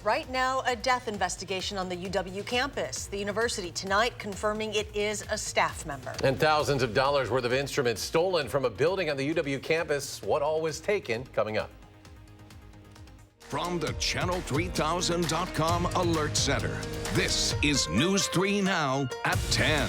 Right now, a death investigation on the UW campus. The university tonight confirming it is a staff member. And thousands of dollars worth of instruments stolen from a building on the UW campus. What all was taken, coming up. From the Channel3000.com Alert Center, this is News 3 Now at 10.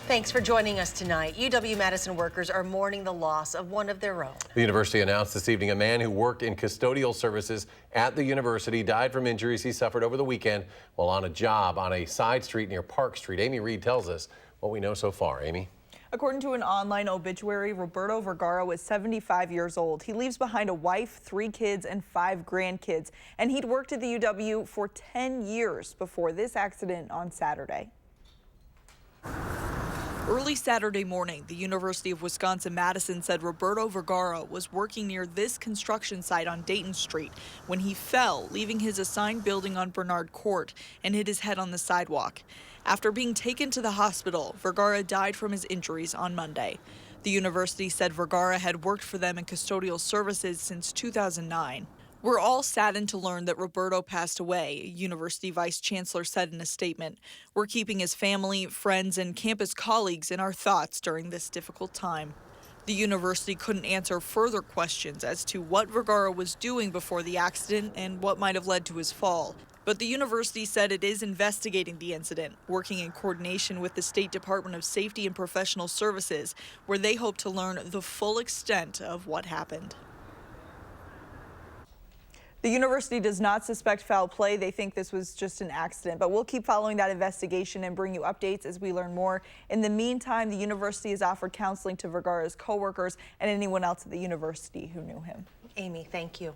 Thanks for joining us tonight. UW-Madison workers are mourning the loss of one of their own. The university announced this evening a man who worked in custodial services at the university died from injuries he suffered over the weekend while on a job on a side street near Park Street. Amy Reed tells us what we know so far. Amy? According to an online obituary, Roberto Vergara was 75 years old. He leaves behind a wife, 3 kids, and 5 grandkids. And he'd worked at the UW for 10 years before this accident on Saturday. Early Saturday morning, the University of Wisconsin-Madison said Roberto Vergara was working near this construction site on Dayton Street when he fell, leaving his assigned building on Bernard Court, and hit his head on the sidewalk. After being taken to the hospital, Vergara died from his injuries on Monday. The university said Vergara had worked for them in custodial services since 2009. We're all saddened to learn that Roberto passed away, University Vice Chancellor said in a statement. We're keeping his family, friends, and campus colleagues in our thoughts during this difficult time. The university couldn't answer further questions as to what Vergara was doing before the accident and what might have led to his fall. But the university said it is investigating the incident, working in coordination with the State Department of Safety and Professional Services, where they hope to learn the full extent of what happened. The university does not suspect foul play. They think this was just an accident, but we'll keep following that investigation and bring you updates as we learn more. In the meantime, the university has offered counseling to Vergara's coworkers and anyone else at the university who knew him. Amy, thank you.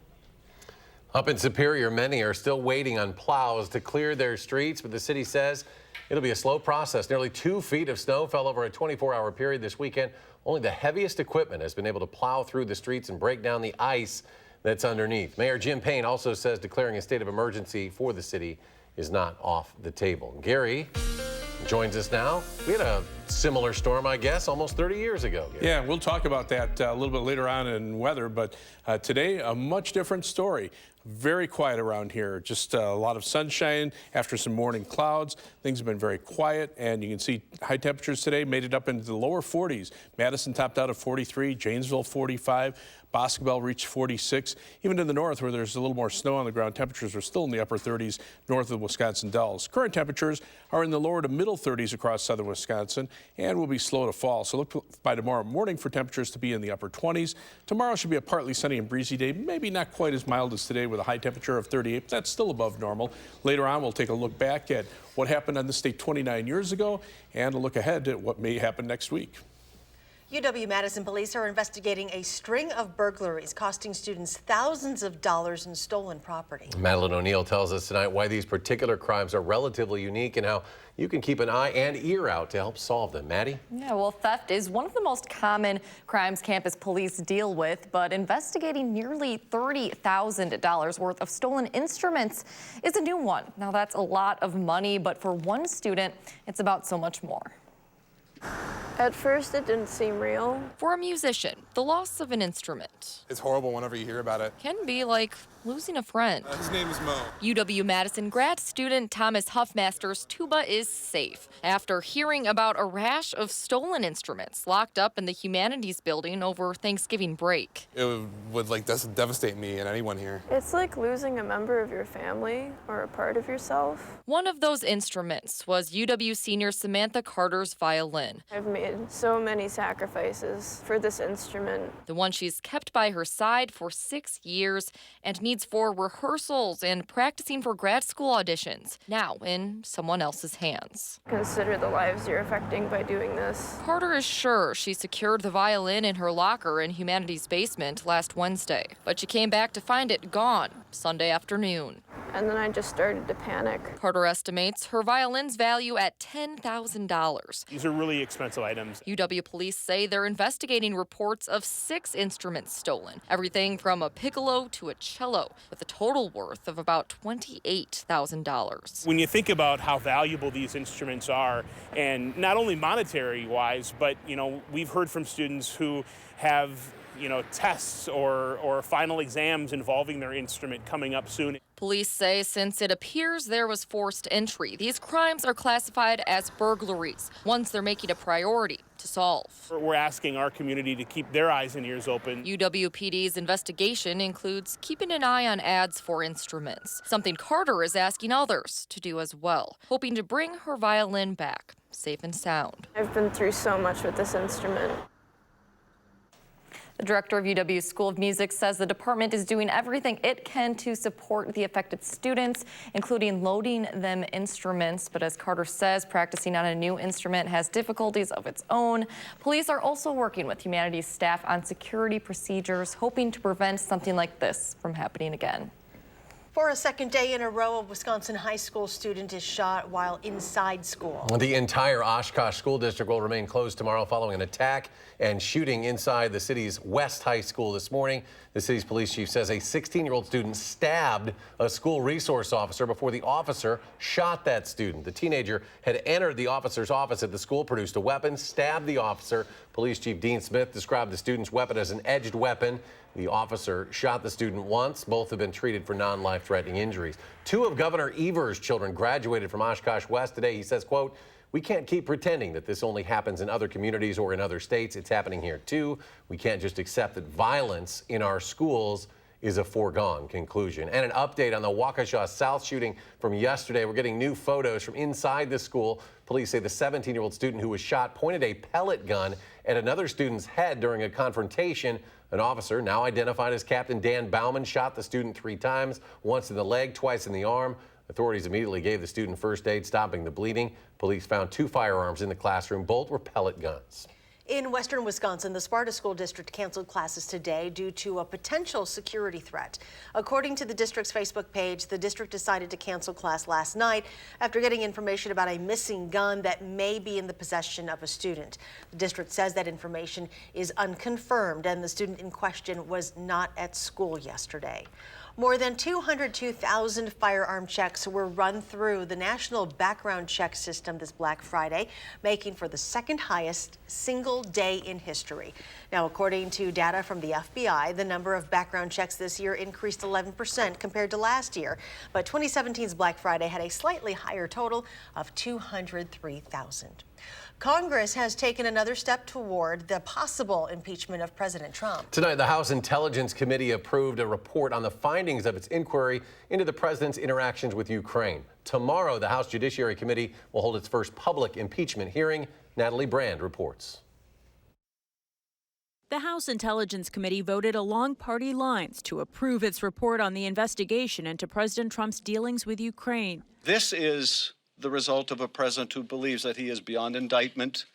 Up in Superior, many are still waiting on plows to clear their streets, but the city says it'll be a slow process. Nearly 2 feet of snow fell over a 24-hour period this weekend. Only the heaviest equipment has been able to plow through the streets and break down the ice that's underneath. Mayor Jim Payne also says declaring a state of emergency for the city is not off the table. Gary joins us now. We had a similar storm, I guess, almost 30 years ago. Gary. Yeah, we'll talk about that a little bit later on in weather, but today a much different story. Very quiet around here. Just a lot of sunshine after some morning clouds. Things have been very quiet, and you can see high temperatures today made it up into the lower 40s. Madison topped out at 43, Janesville 45, Boscobel reached 46. Even to the north, where there's a little more snow on the ground, temperatures are still in the upper 30s north of the Wisconsin Dells. Current temperatures are in the lower to middle 30s across southern Wisconsin and will be slow to fall. So look by tomorrow morning for temperatures to be in the upper 20s. Tomorrow should be a partly sunny and breezy day, maybe not quite as mild as today with a high temperature of 38, but that's still above normal. Later on, we'll take a look back at what happened on this day 29 years ago and a look ahead at what may happen next week. UW-Madison police are investigating a string of burglaries costing students thousands of dollars in stolen property. Madeline O'Neill tells us tonight why these particular crimes are relatively unique and how you can keep an eye and ear out to help solve them. Maddie? Yeah, well, theft is one of the most common crimes campus police deal with, but investigating nearly $30,000 worth of stolen instruments is a new one. Now, that's a lot of money, but for one student, it's about so much more. At first, it didn't seem real. For a musician, the loss of an instrument It's horrible whenever you hear about it. can be like losing a friend. His name is Mo. UW-Madison grad student Thomas Huffmaster's tuba is safe after hearing about a rash of stolen instruments locked up in the Humanities building over Thanksgiving break. It would like devastate me and anyone here. It's like losing a member of your family or a part of yourself. One of those instruments was UW senior Samantha Carter's violin, I've made so many sacrifices for this instrument. the one she's kept by her side for 6 years and needs for rehearsals and practicing for grad school auditions, now in someone else's hands. Consider the lives you're affecting by doing this. Carter is sure she secured the violin in her locker in Humanities' basement last Wednesday, but she came back to find it gone Sunday afternoon. And then I just started to panic. Carter estimates her violin's value at $10,000. These are really expensive items. UW police say they're investigating reports of 6 instruments stolen, everything from a piccolo to a cello, with a total worth of about $28,000. When you think about how valuable these instruments are, and not only monetary wise, but we've heard from students who have, tests or final exams involving their instrument coming up soon. Police say since it appears there was forced entry, these crimes are classified as burglaries, ones they're making a priority to solve. We're asking our community to keep their eyes and ears open. UWPD's investigation includes keeping an eye on ads for instruments, something Carter is asking others to do as well, hoping to bring her violin back, safe and sound. I've been through so much with this instrument. The director of UW's School of Music says the department is doing everything it can to support the affected students, including loading them instruments. But as Carter says, practicing on a new instrument has difficulties of its own. Police are also working with humanities staff on security procedures, hoping to prevent something like this from happening again. For a second day in a row, a Wisconsin high school student is shot while inside school. The entire Oshkosh School District will remain closed tomorrow following an attack and shooting inside the city's West High School this morning. The city's police chief says a 16-year-old student stabbed a school resource officer before the officer shot that student. The teenager had entered the officer's office at the school, produced a weapon, stabbed the officer. Police Chief Dean Smith described the student's weapon as an edged weapon. The officer shot the student once. Both have been treated for non-life-threatening injuries. Two of Governor Evers' children graduated from Oshkosh West today. He says, quote, "We can't keep pretending that this only happens in other communities or in other states. It's happening here too. We can't just accept that violence in our schools is a foregone conclusion." And an update on the Waukesha South shooting from yesterday. We're getting new photos from inside the school. Police say the 17-year-old student who was shot pointed a pellet gun at another student's head during a confrontation. An officer, now identified as Captain Dan Bauman, shot the student 3 times, once in the leg, twice in the arm. Authorities immediately gave the student first aid, stopping the bleeding. Police found 2 firearms in the classroom. Both were pellet guns. In western Wisconsin, the Sparta School District canceled classes today due to a potential security threat. According to the district's Facebook page, the district decided to cancel class last night after getting information about a missing gun that may be in the possession of a student. The district says that information is unconfirmed and the student in question was not at school yesterday. More than 202,000 firearm checks were run through the national background check system this Black Friday, making for the second highest single day in history. Now, according to data from the FBI, the number of background checks this year increased 11% compared to last year. But 2017's Black Friday had a slightly higher total of 203,000. Congress has taken another step toward the possible impeachment of President Trump. Tonight, the House Intelligence Committee approved a report on the findings of its inquiry into the president's interactions with Ukraine. Tomorrow, the House Judiciary Committee will hold its first public impeachment hearing. Natalie Brand reports. The House Intelligence Committee voted along party lines to approve its report on the investigation into President Trump's dealings with Ukraine. This is the result of a president who believes that he is beyond indictment,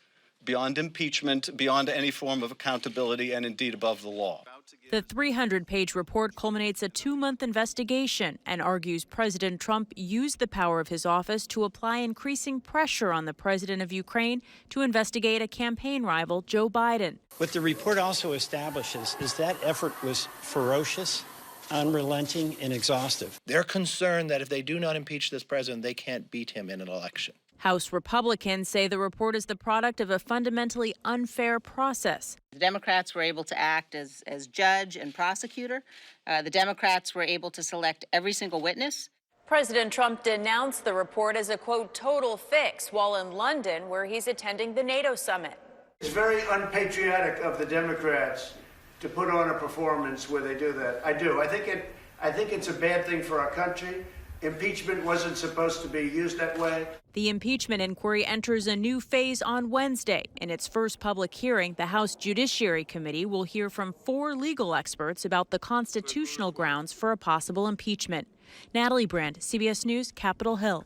beyond impeachment, beyond any form of accountability, and indeed above the law. The 300-page report culminates a 2-month investigation and argues President Trump used the power of his office to apply increasing pressure on the president of Ukraine to investigate a campaign rival, Joe Biden. What the report also establishes is that effort was ferocious, unrelenting, and exhaustive. They're concerned that if they do not impeach this president, they can't beat him in an election. House Republicans say the report is the product of a fundamentally unfair process. The Democrats were able to act as judge and prosecutor. The Democrats were able to select every single witness. President Trump denounced the report as a, quote, total fix while in London, where he's attending the NATO summit. It's very unpatriotic of the Democrats to put on a performance where they do that. I do. I think it's a bad thing for our country. Impeachment wasn't supposed to be used that way. The impeachment inquiry enters a new phase on Wednesday. In its first public hearing, the House Judiciary Committee will hear from 4 legal experts about the constitutional grounds for a possible impeachment. Natalie Brand, CBS News, Capitol Hill.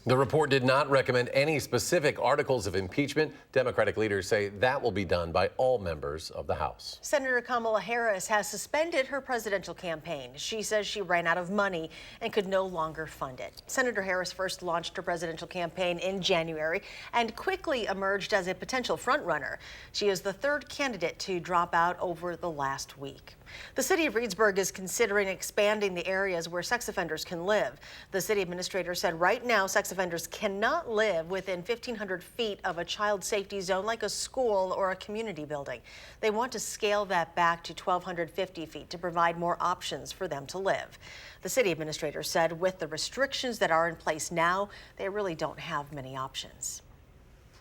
The report did not recommend any specific articles of impeachment. Democratic leaders say that will be done by all members of the House. Senator Kamala Harris has suspended her presidential campaign. She says she ran out of money and could no longer fund it. Senator Harris first launched her presidential campaign in January and quickly emerged as a potential frontrunner. She is the 3rd candidate to drop out over the last week. The city of Reedsburg is considering expanding the areas where sex offenders can live. The city administrator said right now sex offenders cannot live within 1,500 feet of a child safety zone like a school or a community building. They want to scale that back to 1,250 feet to provide more options for them to live. The city administrator said with the restrictions that are in place now, they really don't have many options.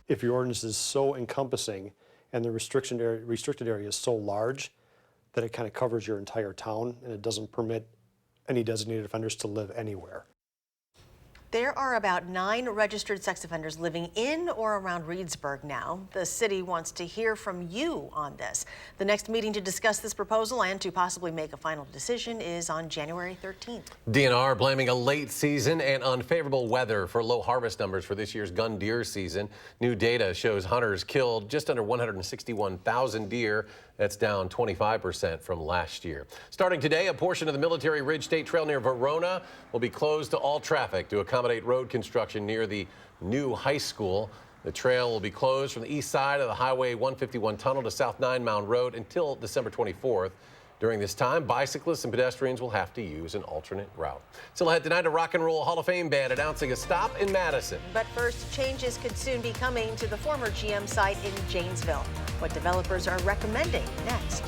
If your ordinance is so encompassing and the restricted area is so large that it kind of covers your entire town and it doesn't permit any designated offenders to live anywhere. There are about 9 registered sex offenders living in or around Reedsburg now. The city wants to hear from you on this. The next meeting to discuss this proposal and to possibly make a final decision is on January 13th. DNR blaming a late season and unfavorable weather for low harvest numbers for this year's gun deer season. New data shows hunters killed just under 161,000 deer. That's down 25% from last year. Starting today, a portion of the Military Ridge State Trail near Verona will be closed to all traffic to accommodate road construction near the new high school. The trail will be closed from the east side of the Highway 151 tunnel to South 9 Mound Road until December 24th. During this time, bicyclists and pedestrians will have to use an alternate route. Still ahead tonight, a Rock and Roll Hall of Fame band announcing a stop in Madison. But first, changes could soon be coming to the former GM site in Janesville. What developers are recommending next.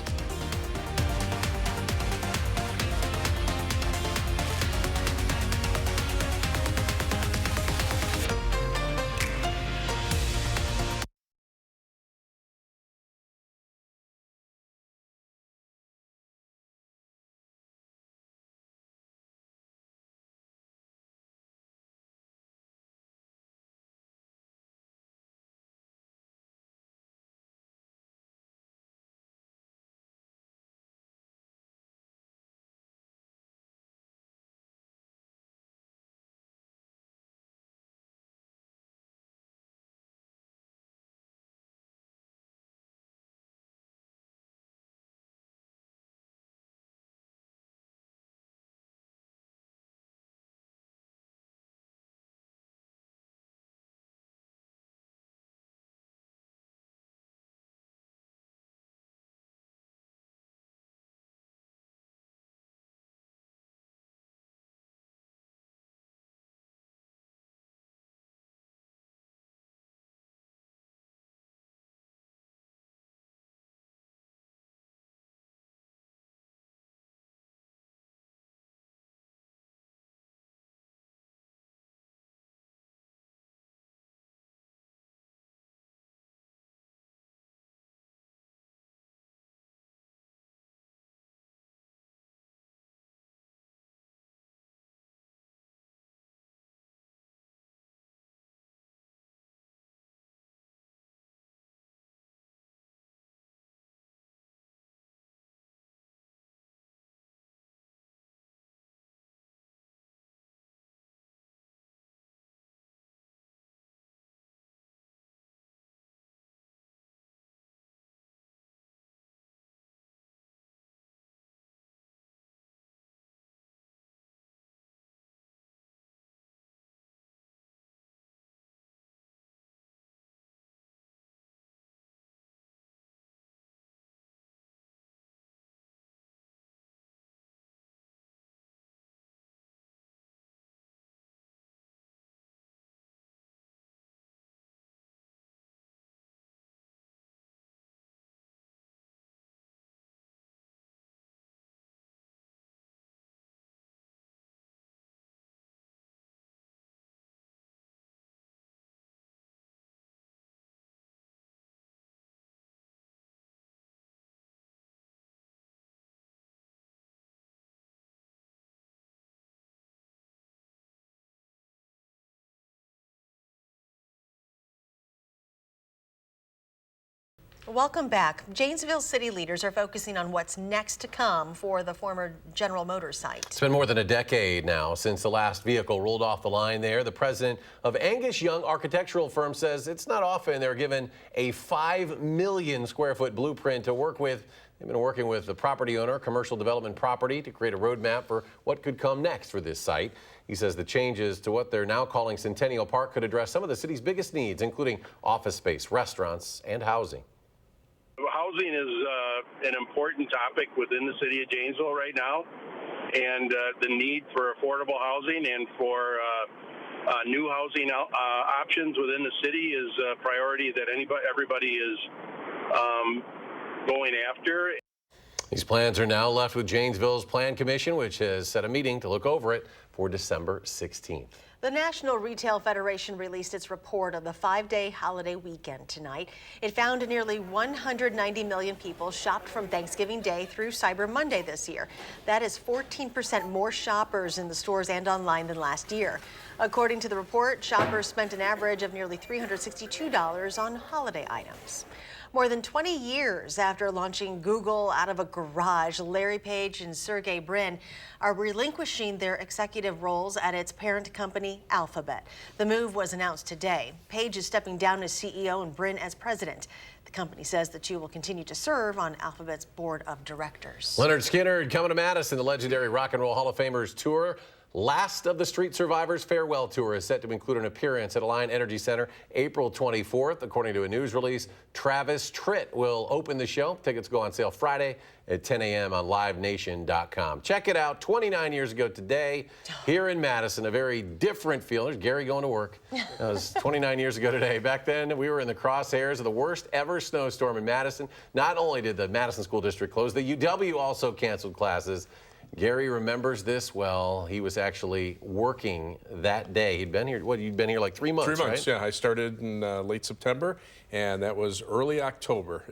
Welcome back. Janesville city leaders are focusing on what's next to come for the former General Motors site. It's been more than a decade now since the last vehicle rolled off the line there. The president of Angus Young Architectural Firm says it's not often they're given a 5 million square foot blueprint to work with. They've been working with the property owner, Commercial Development Property, to create a roadmap for what could come next for this site. He says the changes to what they're now calling Centennial Park could address some of the city's biggest needs, including office space, restaurants, and housing. Housing is an important topic within the city of Janesville right now, and the need for affordable housing and for new housing options within the city is a priority that everybody is going after. These plans are now left with Janesville's Plan Commission, which has set a meeting to look over it for December 16th. The National Retail Federation released its report on the 5-day holiday weekend tonight. It found nearly 190 million people shopped from Thanksgiving Day through Cyber Monday this year. That is 14% more shoppers in the stores and online than last year. According to the report, shoppers spent an average of nearly $362 on holiday items. More than 20 years after launching Google out of a garage, Larry Page and Sergey Brin are relinquishing their executive roles at its parent company, Alphabet. The move was announced today. Page is stepping down as CEO and Brin as president. The company says the two will continue to serve on Alphabet's board of directors. Leonard Skinner coming to Madison. The legendary Rock and Roll Hall of Famers tour. Last of the Street Survivors farewell tour is set to include an appearance at Alliant Energy Center April 24th. According to a news release, Travis Tritt will open the show. Tickets go on sale Friday at 10 a.m. on livenation.com. Check it out. 29 years ago today, here in Madison, a very different feel. There's Gary going to work. That was 29 years ago today. Back then, we were in the crosshairs of the worst ever snowstorm in Madison. Not only did the Madison School District close, the UW also canceled classes. Gary remembers this well. He was actually working that day. He'd been here, you'd been here like 3 months, 3 months, right? yeah. I started in late September, and that was early October.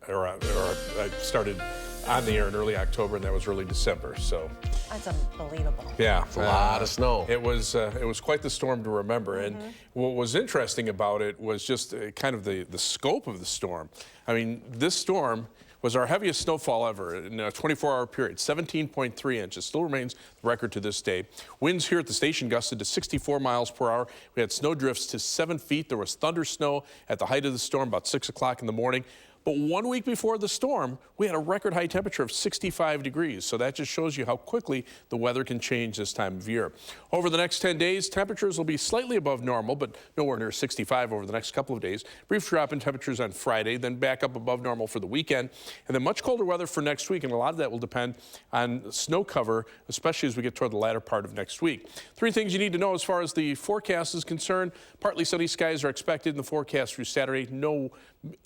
I started on the air in early October, and that was early December. So that's unbelievable. Yeah, it's a lot of snow. It was quite the storm to remember. And what was interesting about it was just kind of the scope of the storm. I mean, this storm was our heaviest snowfall ever in a 24-hour period, 17.3 inches. Still remains the record to this day. Winds here at the station gusted to 64 miles per hour. We had snow drifts to 7 feet. There was thunder snow at the height of the storm, about 6 o'clock in the morning. But 1 week before the storm, we had a record high temperature of 65 degrees. So that just shows you how quickly the weather can change this time of year. Over the next 10 days, temperatures will be slightly above normal, but nowhere near 65 over the next couple of days. Brief drop in temperatures on Friday, then back up above normal for the weekend. And then much colder weather for next week, and a lot of that will depend on snow cover, especially as we get toward the latter part of next week. 3 things you need to know as far as the forecast is concerned. Partly sunny skies are expected in the forecast through Saturday. No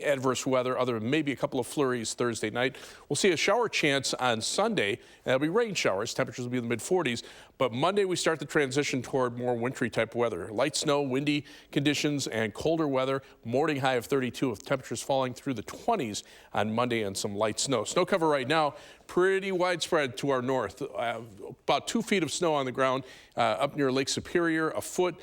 adverse weather other than maybe a couple of flurries Thursday night. We'll see a shower chance on Sunday, and that'll be rain showers. Temperatures will be in the mid-40s. But Monday, we start the transition toward more wintry type weather. Light snow, windy conditions, and colder weather. Morning high of 32 with temperatures falling through the 20s on Monday and some light snow. Snow cover right now, pretty widespread to our north. About 2 feet of snow on the ground up near Lake Superior, a foot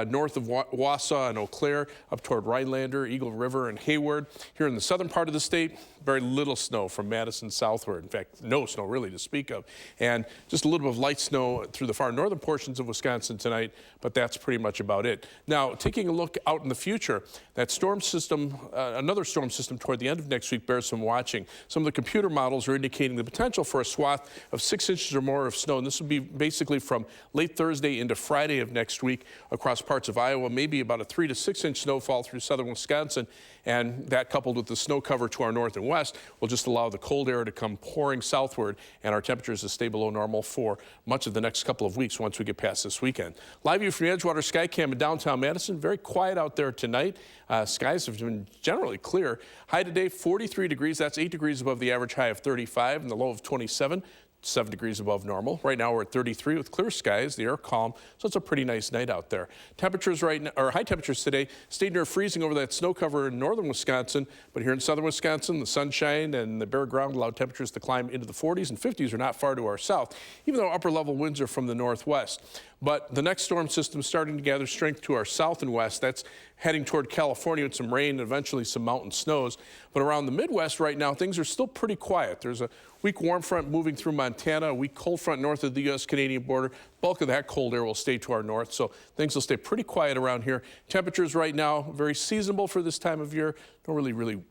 north of Waukesha and Eau Claire, up toward Rhinelander, Eagle River, and Hayward. Here in the southern part of the state, very little snow from Madison southward. In fact, no snow really to speak of. And just a little bit of light snow through the far northern portions of Wisconsin tonight, but that's pretty much about it. Now, taking a look out in the future, that storm system, another storm system toward the end of next week bears some watching. Some of the computer models are indicating the potential for a swath of 6 inches or more of snow, and this will be basically from late Thursday into Friday of next week across parts of Iowa, maybe about a 3 to 6 inch snowfall through southern Wisconsin, and that coupled with the snow cover to our north and west will just allow the cold air to come pouring southward and our temperatures to stay below normal for much of the next couple of weeks once we get past this weekend. Live view from the Edgewater Skycam in downtown Madison. Very quiet out there tonight. Skies have been generally clear. High today, 43 degrees. That's 8 degrees above the average high of 35 and the low of 27. 7 degrees above normal. Right now we're at 33 with clear skies, the air calm, so it's a pretty nice night out there. Temperatures right now, or high temperatures today, stayed near freezing over that snow cover in northern Wisconsin, but here in southern Wisconsin, the sunshine and the bare ground allowed temperatures to climb into the 40s and 50s are not far to our south, even though upper level winds are from the northwest. But the next storm system is starting to gather strength to our south and west. That's heading toward California with some rain and eventually some mountain snows. But around the Midwest right now, things are still pretty quiet. There's a weak warm front moving through Montana, a weak cold front north of the U.S.-Canadian border. Bulk of that cold air will stay to our north, so things will stay pretty quiet around here. Temperatures right now, very seasonable for this time of year. No really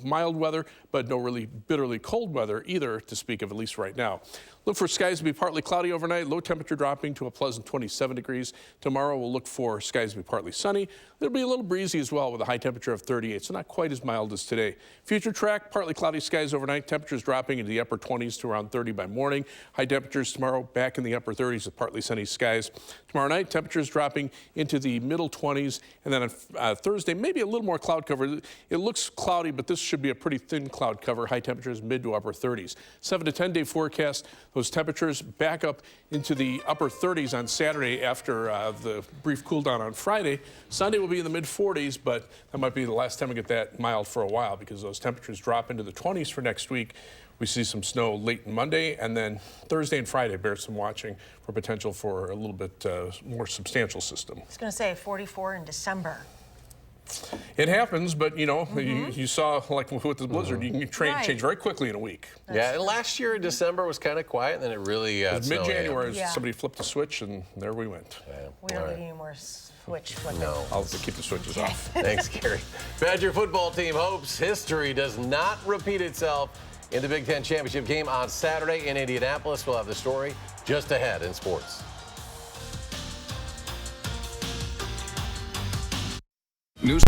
mild weather, but no really bitterly cold weather either to speak of, at least right now. Look for skies to be partly cloudy overnight, low temperature dropping to a pleasant 27 degrees. Tomorrow we'll look for skies to be partly sunny. It'll be a little breezy as well with a high temperature of 38, so not quite as mild as today. Future track, partly cloudy skies overnight, temperatures dropping into the upper 20s to around 30 by morning. High temperatures tomorrow back in the upper 30s with partly sunny skies. Tomorrow night, temperatures dropping into the middle 20s, and then on Thursday, maybe a little more cloud cover. It looks cloudy, but this should be a pretty thin cloud cover. High temperatures mid to upper 30s. 7 to 10 day forecast. Those temperatures back up into the upper 30s on Saturday after the brief cool down on Friday. Sunday will be in the mid 40s, but that might be the last time we get that mild for a while because those temperatures drop into the 20s for next week. We see some snow late Monday, and then Thursday and Friday bear some watching for potential for a little bit more substantial system. I was going to say 44 in December. It happens, but you know, you saw like with the blizzard, you can change very quickly in a week. Yeah, and last year December was kind of quiet, and then it really mid-January, somebody flipped the switch, and there we went. We don't need any more switch flipping. No. I'll keep the switches off. Thanks, Gary. Badger football team hopes history does not repeat itself in the Big Ten championship game on Saturday in Indianapolis. We'll have the story just ahead in sports. News.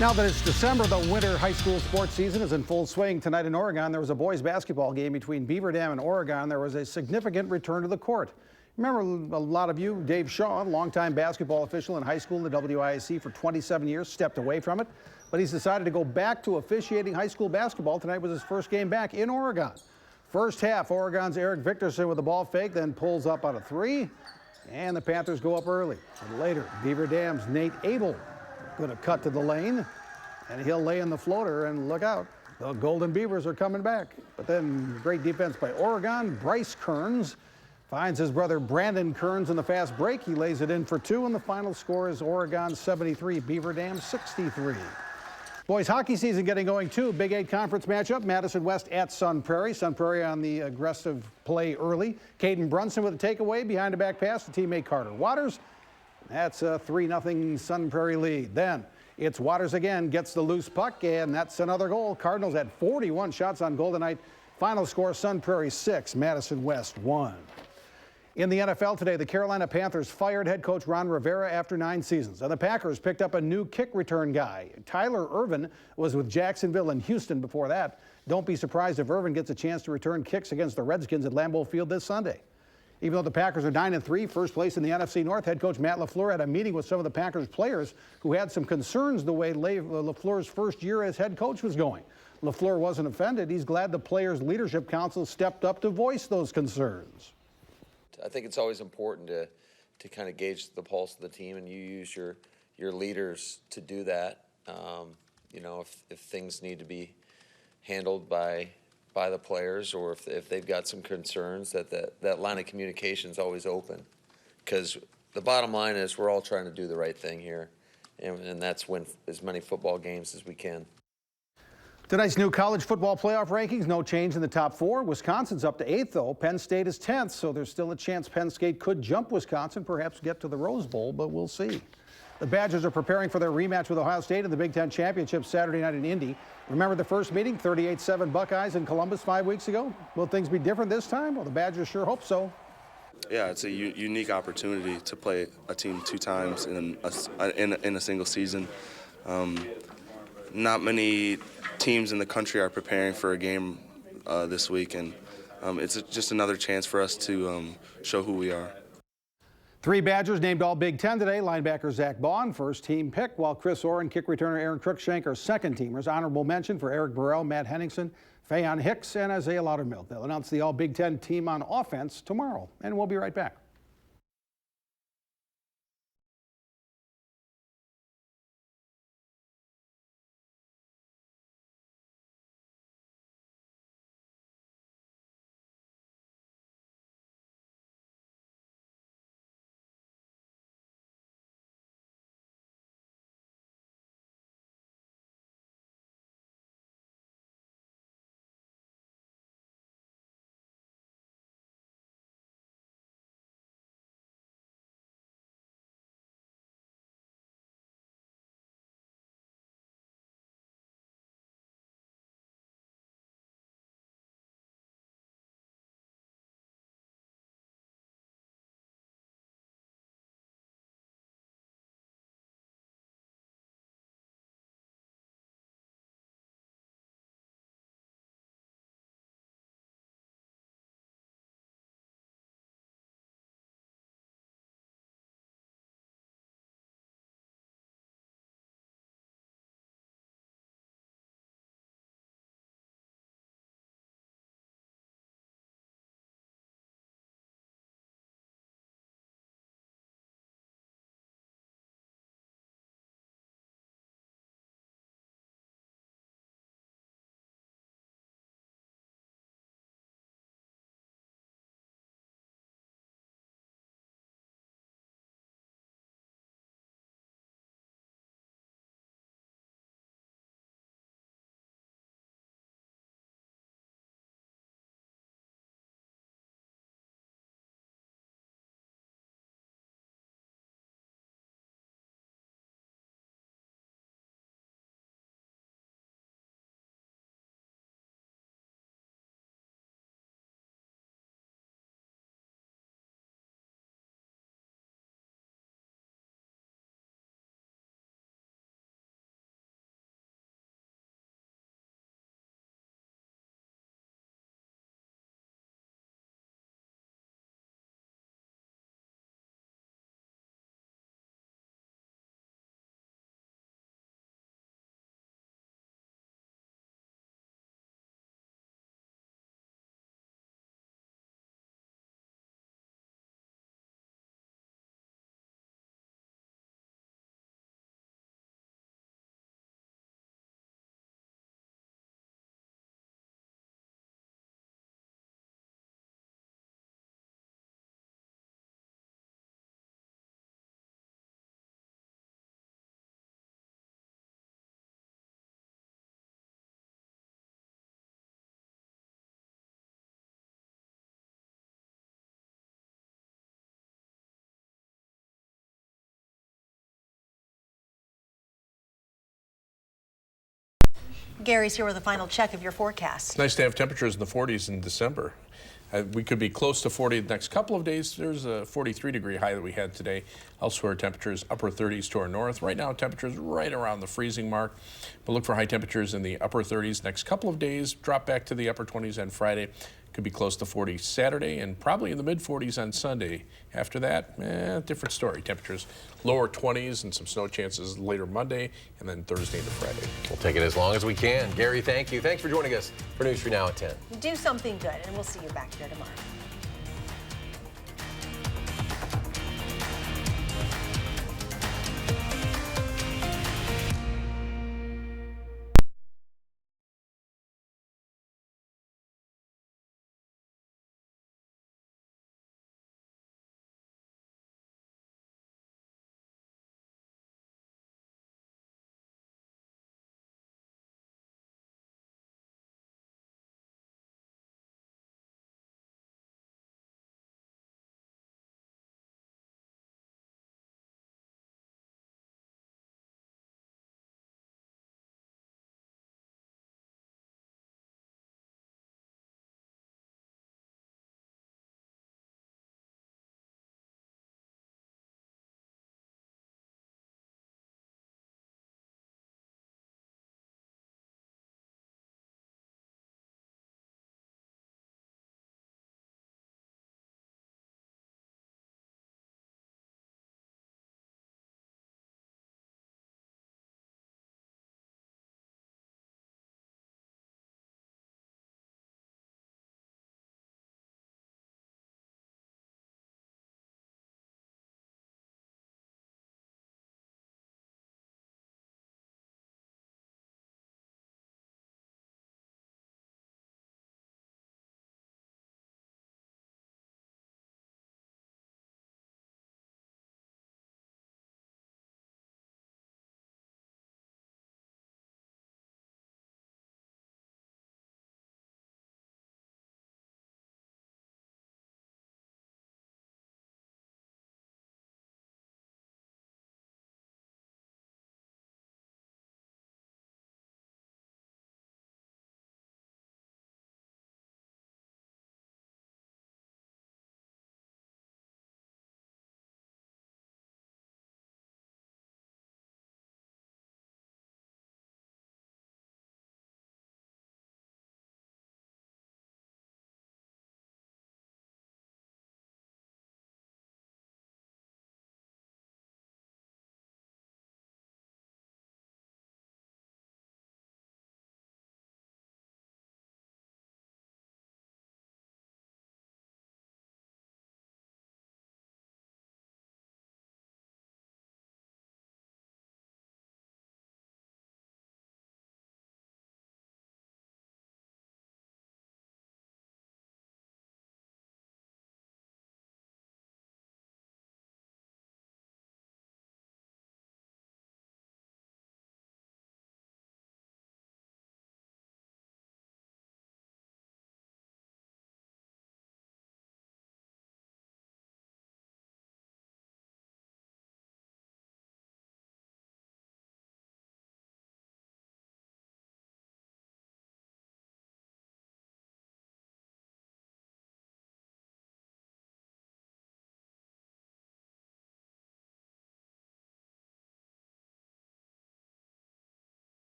Now that it's December, the winter high school sports season is in full swing. Tonight in Oregon, there was a boys basketball game between Beaver Dam and Oregon. There was a significant return to the court. Remember a lot of you, Dave Shaw, longtime basketball official in high school in the WISC for 27 years, stepped away from it, but he's decided to go back to officiating high school basketball. Tonight was his first game back in Oregon. First half, Oregon's Eric Victorson with the ball fake, then pulls up on a three, and the Panthers go up early. And later, Beaver Dam's Nate Abel going to cut to the lane, and he'll lay in the floater, and look out. The Golden Beavers are coming back. But then great defense by Oregon. Bryce Kearns finds his brother Brandon Kearns in the fast break. He lays it in for two, and the final score is Oregon 73, Beaver Dam 63. Boys hockey season getting going too. Big 8 conference matchup. Madison West at Sun Prairie. Sun Prairie on the aggressive play early. Caden Brunson with a takeaway behind a back pass to teammate Carter Waters. That's a 3-0 Sun Prairie lead. Then it's Waters again, gets the loose puck, and that's another goal. Cardinals had 41 shots on goal tonight. Final score, Sun Prairie 6, Madison West 1. In the NFL today, the Carolina Panthers fired head coach Ron Rivera after 9 seasons. And the Packers picked up a new kick return guy. Tyler Irvin was with Jacksonville and Houston before that. Don't be surprised if Irvin gets a chance to return kicks against the Redskins at Lambeau Field this Sunday. Even though the Packers are 9-3, first place in the NFC North, head coach Matt LaFleur had a meeting with some of the Packers players who had some concerns the way LaFleur's first year as head coach was going. LaFleur wasn't offended. He's glad the Players Leadership Council stepped up to voice those concerns. I think it's always important to kind of gauge the pulse of the team, and you use your leaders to do that. You know, if things need to be handled by the players, or if they've got some concerns, that line of communication is always open. Because the bottom line is we're all trying to do the right thing here, and that's win as many football games as we can. Tonight's new college football playoff rankings, no change in the top 4. Wisconsin's up to 8th, though. Penn State is 10th, so there's still a chance Penn State could jump Wisconsin, perhaps get to the Rose Bowl, but we'll see. The Badgers are preparing for their rematch with Ohio State in the Big Ten Championship Saturday night in Indy. Remember the first meeting, 38-7 Buckeyes in Columbus 5 weeks ago? Will things be different this time? Well, the Badgers sure hope so. Yeah, it's a unique opportunity to play a team 2 times in a single season. Not many teams in the country are preparing for a game this week, and it's just another chance for us to show who we are. 3 Badgers named all Big Ten today. Linebacker Zach Baugh, first team pick, while Chris Orr and kick returner Aaron Cruikshank are second teamers. Honorable mention for Eric Burrell, Matt Henningsen, Fayon Hicks, and Isaiah Loudermilk. They'll announce the all Big Ten team on offense tomorrow, and we'll be right back. Gary's here with a final check of your forecast. It's nice to have temperatures in the 40s in December. We could be close to 40 the next couple of days. There's a 43-degree high that we had today. Elsewhere, temperatures upper 30s to our north. Right now, temperatures right around the freezing mark. But look for high temperatures in the upper 30s next couple of days. Drop back to the upper 20s on Friday. Could be close to 40 Saturday and probably in the mid-40s on Sunday. After that, different story. Temperatures lower 20s and some snow chances later Monday and then Thursday to Friday. We'll take it as long as we can. Gary, thank you. Thanks for joining us for News 3 Now at 10. Do something good, and we'll see you back here tomorrow.